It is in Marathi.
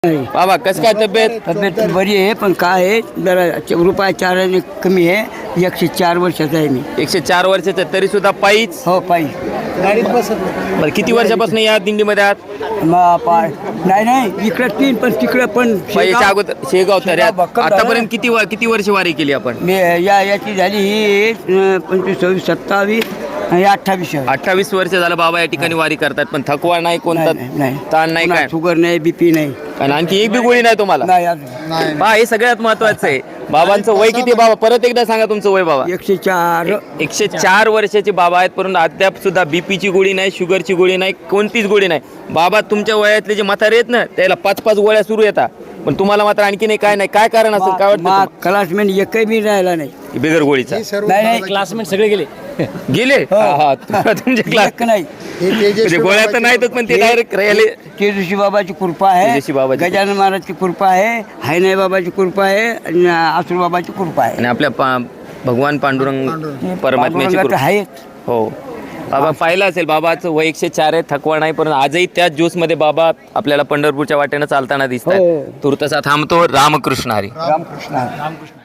बाबा कसं काय तब्येत? तब्येत बरी आहे, पण काय आहे जरा रुपये 4 कमी आहे. 104 वर्षाचा आहे मी. 104 वर्षाचं तरी सुद्धा पायीच. हो पायी. गाडीत बसत बरं किती वर्षापासून या दिंडीमध्ये आहात? नाही इकडं 3 पण तिकडं पण याच्या अगोदर शेगाव तर शेगाव, भक्कम आतापर्यंत किती वर्ष वारी केली आपण? याची झाली ही 25, 26, 27 आणि 28 आहे. 28 वर्ष झालं बाबा या ठिकाणी वारी करतात, पण थकवा नाही, कोणता नाही ताण नाही काय? शुगर नाही, बीपी नाही. आणि आणखी एक बी गोळी नाही तुम्हाला? नाही अजून. पहा हे सगळ्यात महत्वाचं आहे. बाबांचं वय किती बाबा? परत एकदा सांगा तुमचं वय बाबा. 104. 104 वर्षाचे बाबा आहेत, परंतु अद्याप सुद्धा बीपीची गोळी नाही, शुगरची गोळी नाही, कोणतीच गोळी नाही. बाबा तुमच्या वयातले जे म्हातारे आहेत ना, त्याला 5-5 गोळ्या सुरू येतात, पण तुम्हाला मात्र आणखी नाही. काय नाही, काय कारण असेल? काय वाटतं क्लासमेट एकही बी राहिला नाही बिगर गोळीचा? नाही क्लासमेट सगळे गेले. गेले तुमचे क्लास एक नाही. म्हणजे गोळ्या तर नाहीतच, पण ते डायरेक्ट राहिले. तेजस्वी बाबाची कृपा आहे, तेजस्वी बाबाची. गजानन महाराजची कृपा आहे, हायनाई बाबाची कृपा आहे आणि आसरू बाबाची कृपा आहे. आणि आपल्या भगवान पांडुरंग परमात्म्याची पांडुरंगाचं कृपा. आहे. हो बाबा पाहिलं असेल, बाबाचं वय 104 आहे, थकवा नाही, पण आजही त्याच जोशमध्ये बाबा आपल्याला पंढरपूरच्या वाटेनं चालताना दिसतात. हो. तुर्तसा थांबतो. रामकृष्ण हरी. रामकृष्ण.